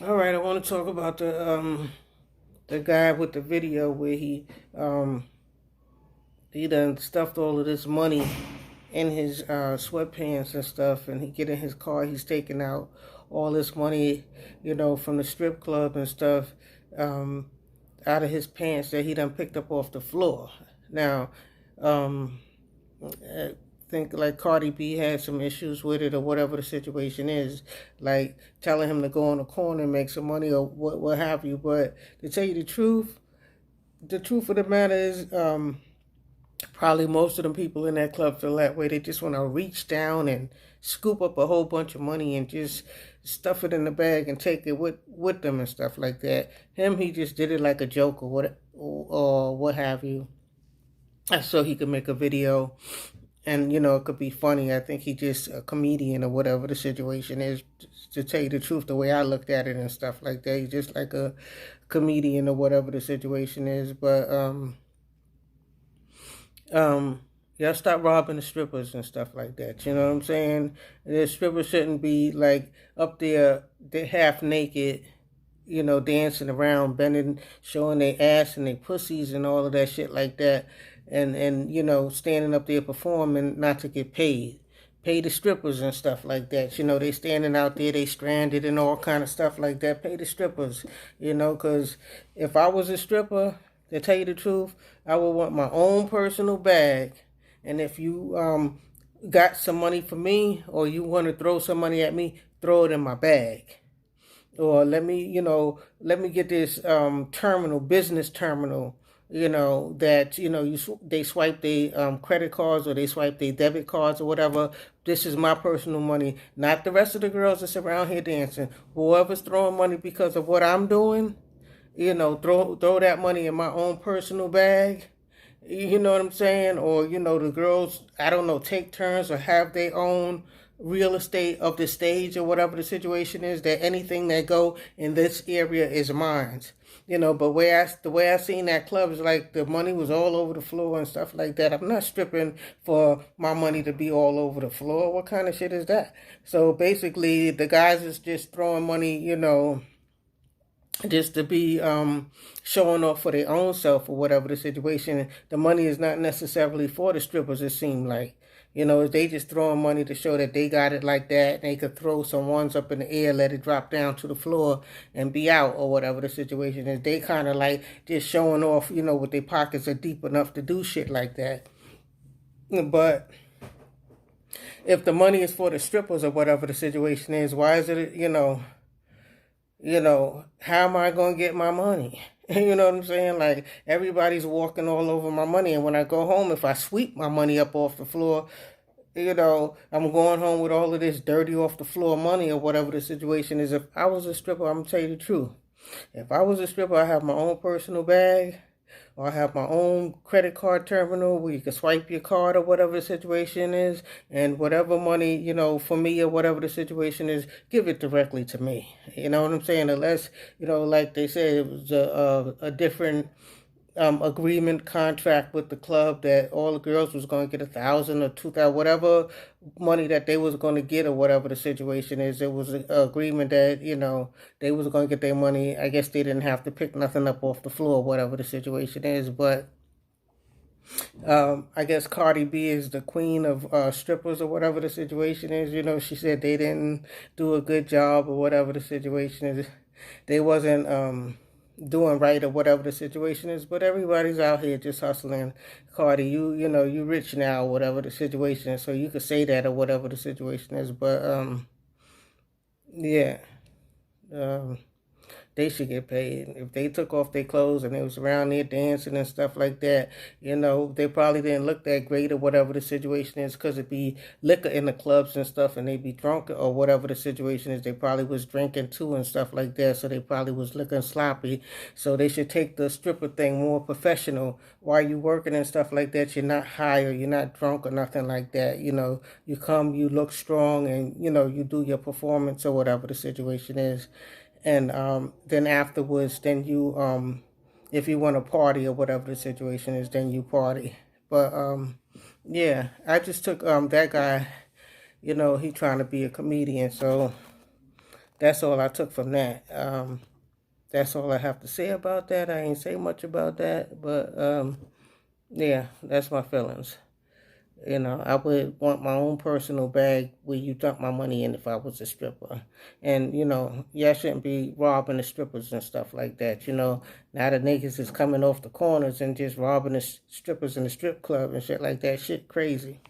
All right, I want to talk about the guy with the video where he done stuffed all of this money in his sweatpants and stuff, and he get in his car, he's taking out all this money, from the strip club and stuff, um, out of his pants that he done picked up off the floor. Now, um, I think like Cardi B had some issues with it or whatever the situation is, like telling him to go on the corner and make some money or what have you. But to tell you the truth of the matter is, probably most of the people in that club feel that way. They just want to reach down and scoop up a whole bunch of money and just stuff it in the bag and take it with them and stuff like that. He just did it like a joke or what have you, so he could make a video and it could be funny. I think he just a comedian or whatever the situation is. To tell you the truth, the way I looked at it and stuff like that, he's just like a comedian or whatever the situation is. But y'all stop robbing the strippers and stuff like that. You know what I'm saying? The strippers shouldn't be like up there, they half naked, dancing around, bending, showing their ass and their pussies and all of that shit like that, and standing up there performing not to get paid. Pay the strippers and stuff like that. They standing out there, they stranded and all kind of stuff like that. Pay the strippers, because if I was a stripper, to tell you the truth, I would want my own personal bag. And if you got some money for me or you want to throw some money at me, throw it in my bag. Or let me get this business terminal, that they swipe their credit cards or they swipe their debit cards or whatever. This is my personal money, not the rest of the girls that's around here dancing. Whoever's throwing money because of what I'm doing, throw that money in my own personal bag. You know what I'm saying? Or, the girls, I don't know, take turns or have their own real estate of the stage or whatever the situation is, that anything that go in this area is mine. But the way I seen that club is like the money was all over the floor and stuff like that. I'm not stripping for my money to be all over the floor. What kind of shit is that? So basically the guys is just throwing money, just to be showing off for their own self or whatever the situation. The money is not necessarily for the strippers, it seemed like. They just throwing money to show that they got it like that. And they could throw some ones up in the air, let it drop down to the floor and be out or whatever the situation is. They kind of like just showing off, with their pockets are deep enough to do shit like that. But if the money is for the strippers or whatever the situation is, why is it, how am I going to get my money? You know what I'm saying? Like, everybody's walking all over my money. And when I go home, if I sweep my money up off the floor, I'm going home with all of this dirty off the floor money or whatever the situation is. If I was a stripper, I'm going to tell you the truth. If I was a stripper, I have my own personal bag, or I have my own credit card terminal where you can swipe your card or whatever the situation is, and whatever money, for me or whatever the situation is, give it directly to me. You know what I'm saying? Unless, like they said, it was a different agreement contract with the club that all the girls was going to get 1,000 or 2,000, whatever money that they was going to get or whatever the situation is. It was an agreement that they was going to get their money. I guess they didn't have to pick nothing up off the floor, whatever the situation is. But I guess Cardi B is the queen of strippers or whatever the situation is. She said they didn't do a good job or whatever the situation is. They wasn't doing right or whatever the situation is, but everybody's out here just hustling. Cardi, you rich now, whatever the situation is, so you could say that or whatever the situation is. But yeah, um, they should get paid. If they took off their clothes and they was around there dancing and stuff like that, they probably didn't look that great or whatever the situation is, because it be liquor in the clubs and stuff and they be drunk or whatever the situation is. They probably was drinking too and stuff like that, so they probably was looking sloppy. So they should take the stripper thing more professional. While you working and stuff like that, you're not high or you're not drunk or nothing like that. You come, you look strong, and you do your performance or whatever the situation is. And then afterwards, then you, if you want to party or whatever the situation is, then you party. But yeah, I just took that guy, he trying to be a comedian, so That's all I took from that. That's all I have to say about that. I ain't say much about that, but yeah, that's my feelings. I would want my own personal bag where you dump my money in if I was a stripper. And, y'all shouldn't be robbing the strippers and stuff like that. Now the niggas is coming off the corners and just robbing the strippers in the strip club and shit like that. Shit crazy.